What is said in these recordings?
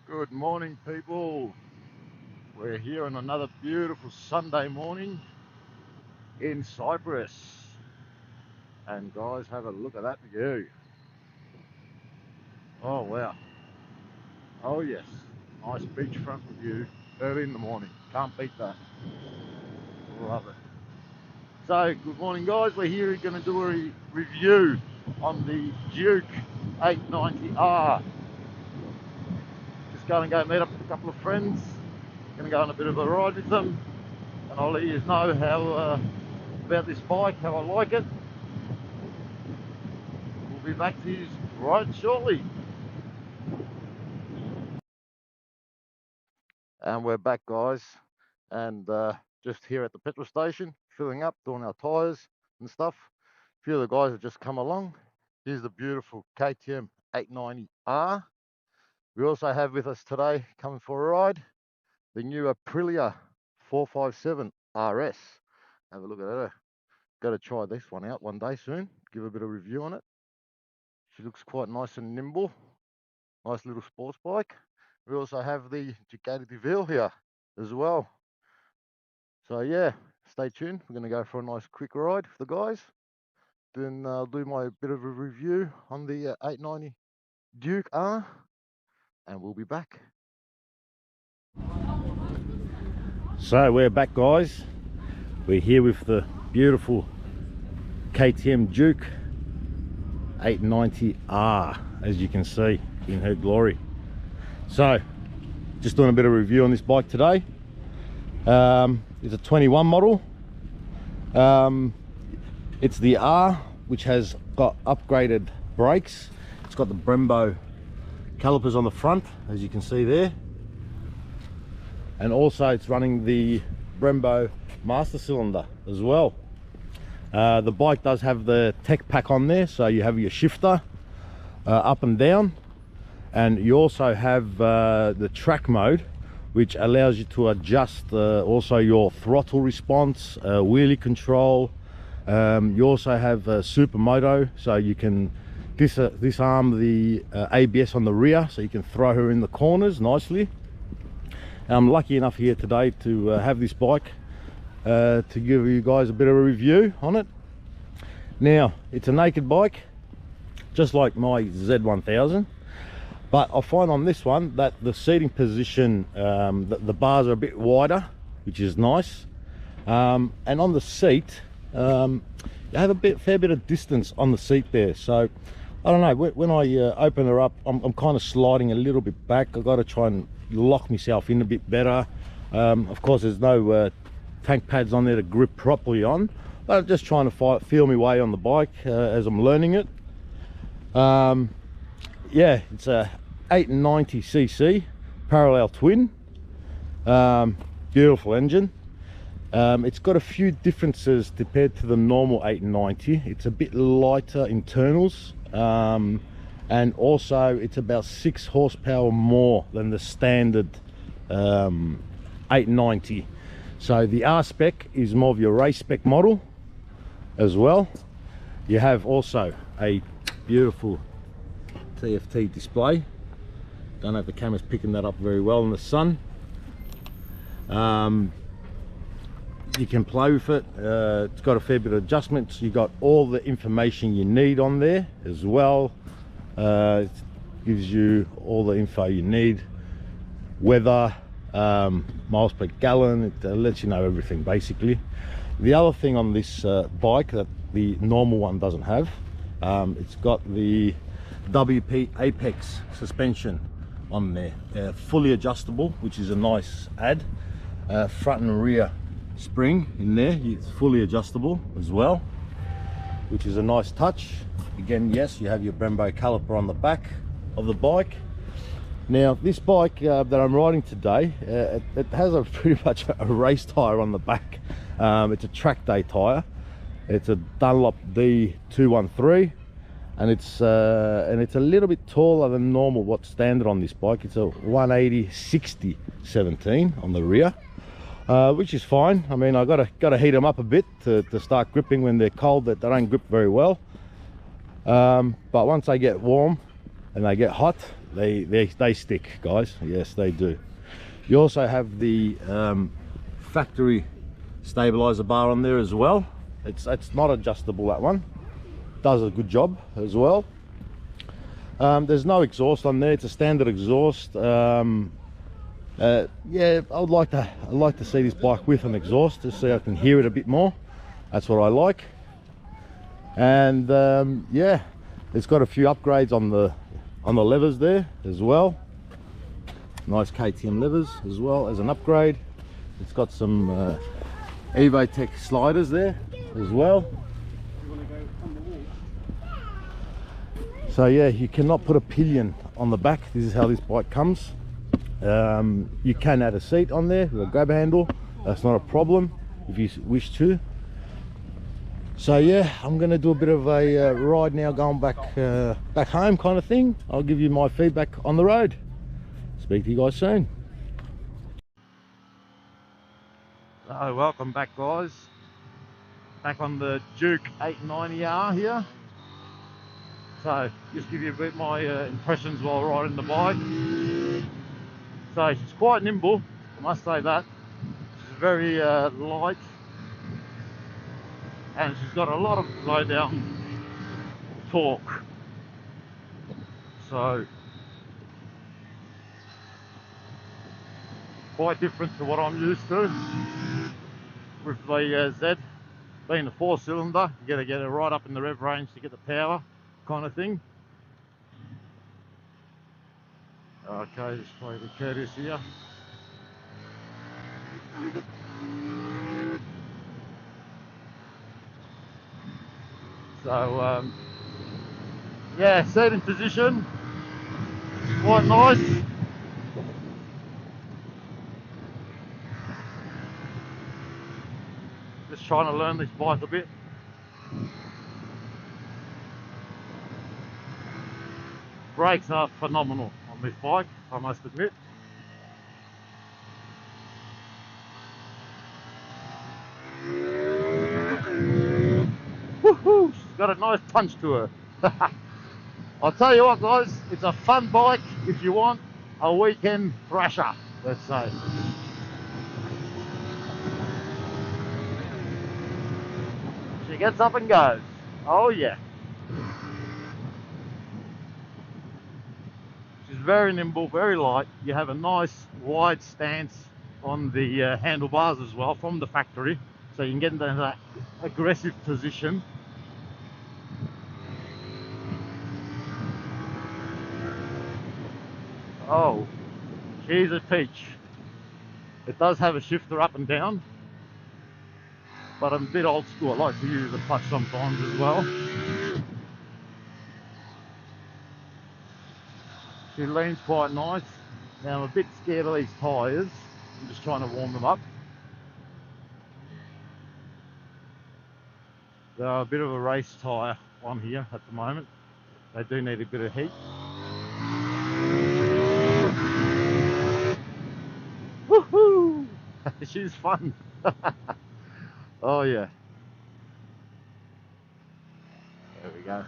Good morning, people. We're here on another beautiful Sunday morning in Cyprus. And guys, have a look at that view. Oh, wow. Oh, yes. Nice beachfront view early in the morning. Can't beat that. Love it. So, good morning, guys. We're here going to do a review on the Duke 890R. Just going to go meet up with a couple of friends. Going to go on a bit of a ride with them. And I'll let you know how about this bike, how I like it. We'll be back to you right shortly. And we're back, guys, and just here at the petrol station, filling up, doing our tyres and stuff. A few of the guys have just come along. Here's the beautiful KTM 890R. We also have with us today, coming for a ride, the new Aprilia 457 RS. Have a look at her. Got to try this one out one day soon, give a bit of review on it. She looks quite nice and nimble. Nice little sports bike. We also have the Ducati Ville here as well. So yeah, stay tuned. We're going to go for a nice quick ride with the guys. Then I'll do my bit of a review on the 890 Duke R, and we'll be back. So we're back, guys. We're here with the beautiful KTM Duke 890R, as you can see in her glory. So just doing a bit of review on this bike today. It's a 21 model. It's the R, which has got upgraded brakes. It's got the Brembo calipers on the front, as you can see there, and also it's running the Brembo master cylinder as well. The bike does have the tech pack on there, so you have your shifter up and down, and you also have the track mode, which allows you to adjust also your throttle response, wheelie control. You also have supermoto, so you can disarm the ABS on the rear, so you can throw her in the corners nicely. And I'm lucky enough here today to have this bike to give you guys a bit of a review on it. Now, it's a naked bike, just like my Z1000, but I find on this one that the seating position, the bars are a bit wider, which is nice, and on the seat you have a fair bit of distance on the seat there. So I don't know, when I open her up, I'm kind of sliding a little bit back. I've got to try and lock myself in a bit better. Of course, there's no tank pads on there to grip properly on, but I'm just trying to feel my way on the bike as I'm learning it. Yeah, it's a 890cc parallel twin. Beautiful engine. It's got a few differences compared to the normal 890. It's a bit lighter internals, and also it's about 6 horsepower more than the standard 890. So the R spec is more of your race spec model as well. You have also a beautiful TFT display. Don't know if the camera's picking that up very well in the sun. You can play with it. It's got a fair bit of adjustments. You got all the information you need on there as well. It gives you all the info you need, weather, miles per gallon. It lets you know everything basically. The other thing on this bike that the normal one doesn't have, it's got the WP Apex suspension on there, fully adjustable, which is a nice add. Front and rear spring in there, it's fully adjustable as well, which is a nice touch. Again, yes, you have your Brembo caliper on the back of the bike. Now this bike that I'm riding today, it has a pretty much a race tire on the back. It's a track day tire. It's a Dunlop D213, and it's a little bit taller than normal what's standard on this bike. It's a 180/60/17 on the rear, which is fine. I mean, I gotta heat them up a bit to start gripping. When they're cold, that they don't grip very well, but once they get warm and they get hot, they stick, guys. Yes, they do. You also have the factory stabilizer bar on there as well. It's not adjustable, that one. Does a good job as well. There's no exhaust on there. It's a standard exhaust. Yeah, I'd like to see this bike with an exhaust to see I can hear it a bit more. That's what I like. And yeah, it's got a few upgrades on the levers there as well. Nice KTM levers as well as an upgrade. It's got some Evotech sliders there as well. So yeah, you cannot put a pillion on the back. This is how this bike comes. You can add a seat on there with a grab handle. That's not a problem if you wish to. So yeah, I'm going to do a bit of a ride now, going back home kind of thing. I'll give you my feedback on the road. Speak to you guys soon. So welcome back, guys. Back on the Duke 890R here. So just give you a bit my impressions while riding the bike. So she's quite nimble, I must say that. She's very light, and she's got a lot of low down torque. So quite different to what I'm used to with the Z being a 4-cylinder. You got to get it right up in the rev range to get the power kind of thing. Okay, just play the courteous here. So yeah, seating position, quite nice. Just trying to learn this bike a bit. Brakes are phenomenal on this bike, I must admit. Woohoo! She's got a nice punch to her. I'll tell you what, guys, it's a fun bike if you want a weekend thrasher, let's say. She gets up and goes. Oh yeah. She's very nimble, very light. You have a nice wide stance on the handlebars as well from the factory, so you can get into that aggressive position. Oh, she's a peach. It does have a shifter up and down, but I'm a bit old school. I like to use the clutch sometimes as well. She leans quite nice. Now I'm a bit scared of these tyres. I'm just trying to warm them up. They're a bit of a race tyre on here at the moment. They do need a bit of heat. Woohoo! She's fun. Oh yeah. There we go.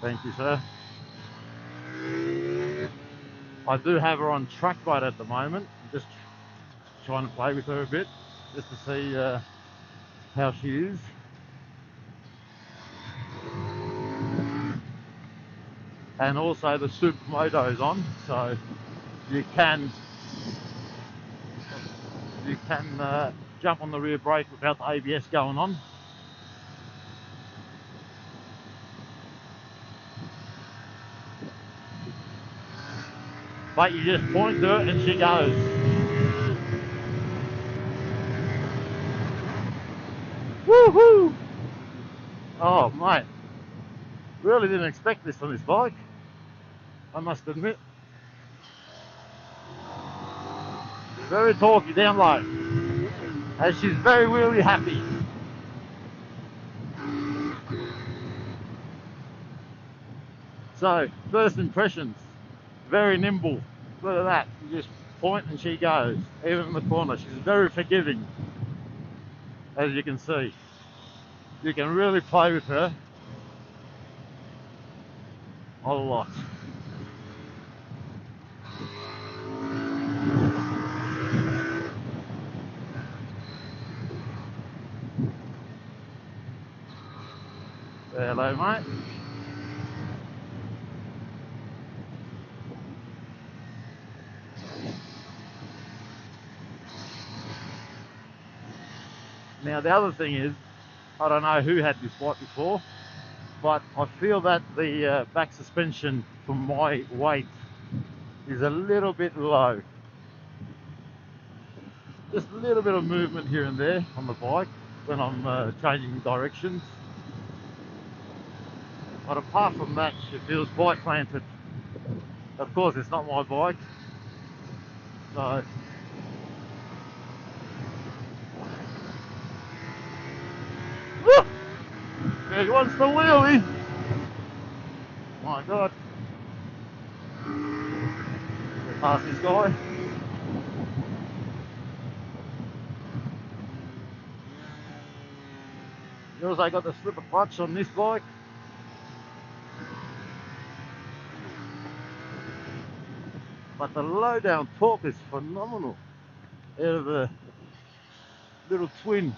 Thank you, sir. I do have her on track mode at the moment. I'm just trying to play with her a bit, just to see how she is. And also the Supermoto is on, so you can jump on the rear brake without the ABS going on. But you just point to it and she goes. Woohoo! Oh mate, really didn't expect this on this bike, I must admit. Very talky down low, and she's very wheelie happy. So, first impressions, very nimble. Look at that, you just point and she goes, even in the corner. She's very forgiving, as you can see. You can really play with her a lot. hello, mate. Now the other thing is, I don't know who had this bike before, but I feel that the back suspension for my weight is a little bit low. Just a little bit of movement here and there on the bike when I'm changing directions. But apart from that, it feels quite planted. Of course, it's not my bike, so woo! There he wants the wheelie. My God. Get past this guy. You also got the slipper clutch on this bike. But the low down torque is phenomenal out of the little twin,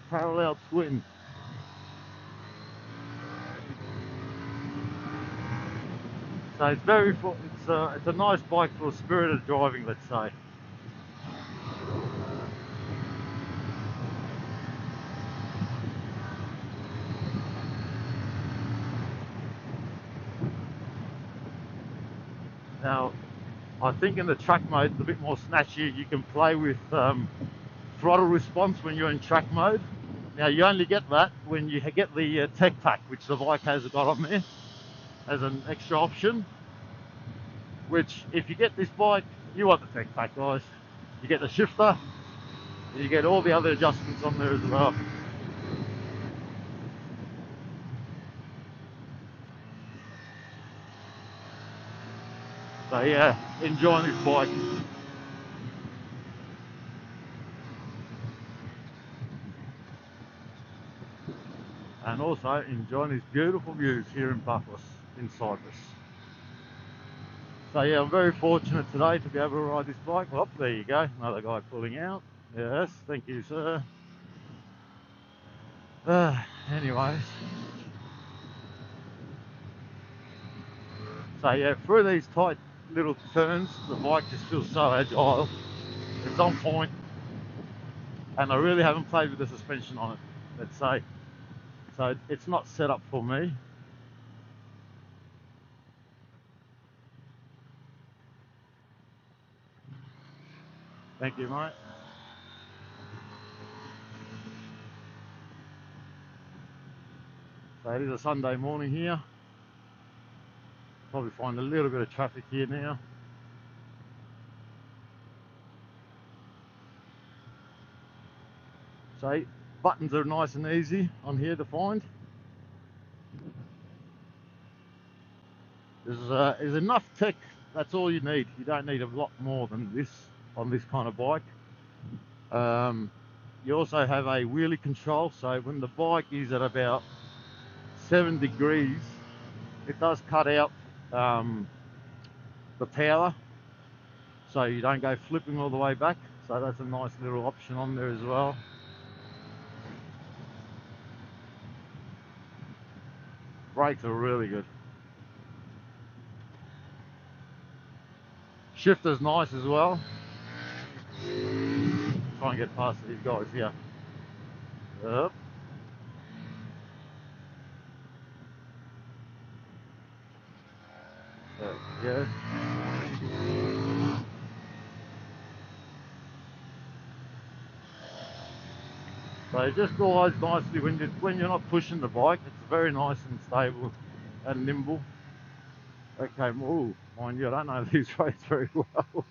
parallel twin. So it's it's a nice bike for spirited driving, let's say. Now, I think in the track mode, it's a bit more snatchy. You can play with throttle response when you're in track mode. Now, you only get that when you get the tech pack, which the bike has got on there as an extra option. Which, if you get this bike, you want the tech pack, guys. You get the shifter, and you get all the other adjustments on there as well. So yeah, enjoying this bike. And also enjoying these beautiful views here in Buffalo, in Cyprus. So yeah, I'm very fortunate today to be able to ride this bike. Well, there you go, another guy pulling out. Yes, thank you, sir. Anyways. So yeah, through these tight little turns, the bike just feels so agile. It's on point, and I really haven't played with the suspension on it, let's say. So it's not set up for me. Thank you, mate. So it is a Sunday morning here. Probably find a little bit of traffic here now. So buttons are nice and easy on here to find. There's enough tech, that's all you need. You don't need a lot more than this on this kind of bike. You also have a wheelie control, so when the bike is at about 7 degrees, it does cut out the power, so you don't go flipping all the way back. So that's a nice little option on there as well. Brakes are really good. Shifter's nice as well. Try and get past these guys here. Yep. Yeah. So it just glides nicely when you're not pushing the bike. It's very nice and stable and nimble. Okay, ooh, mind you, I don't know these roads very well.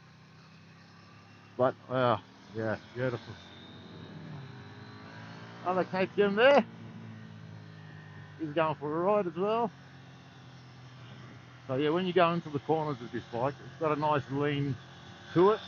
But yeah, beautiful. Another KTM there. He's going for a ride as well. So yeah, when you go into the corners of this bike, it's got a nice lean to it.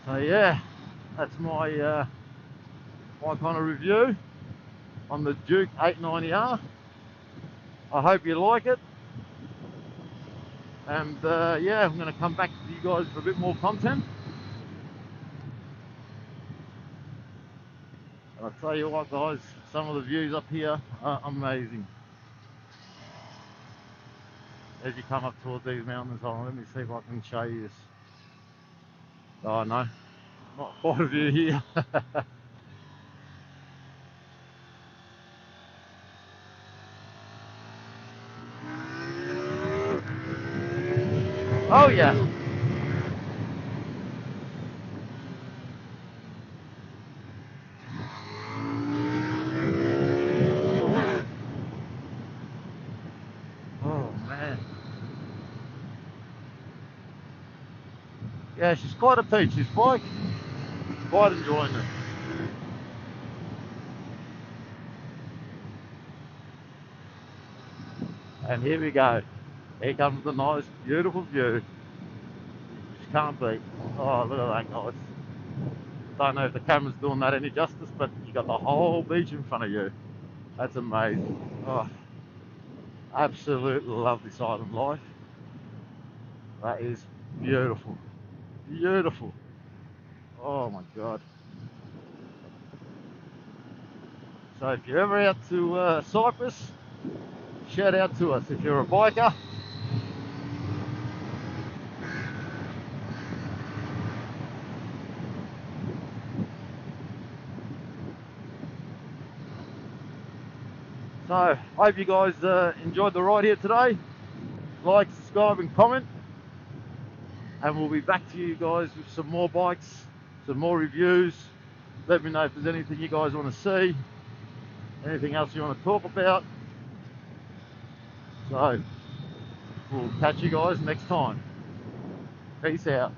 So yeah, that's my my kind of review on the Duke 890R. I hope you like it. And yeah, I'm going to come back to you guys for a bit more content. And I'll tell you what, guys, some of the views up here are amazing. As you come up towards these mountains, let me see if I can show you this. Oh no, not quite a view here. Oh yeah. Oh man. Yeah, she's quite a peach, this bike. Quite enjoying it. And here we go. Here comes the nice, beautiful view. Just can't beat. Oh, look at that, guys. Don't know if the camera's doing that any justice, but you got the whole beach in front of you. That's amazing. Oh, absolutely love this island life. That is beautiful. Beautiful. Oh my God. So if you're ever out to Cyprus, shout out to us if you're a biker. So, hope you guys enjoyed the ride here today. Like, subscribe and comment. And we'll be back to you guys with some more bikes, some more reviews. Let me know if there's anything you guys want to see, anything else you want to talk about. So, we'll catch you guys next time. Peace out.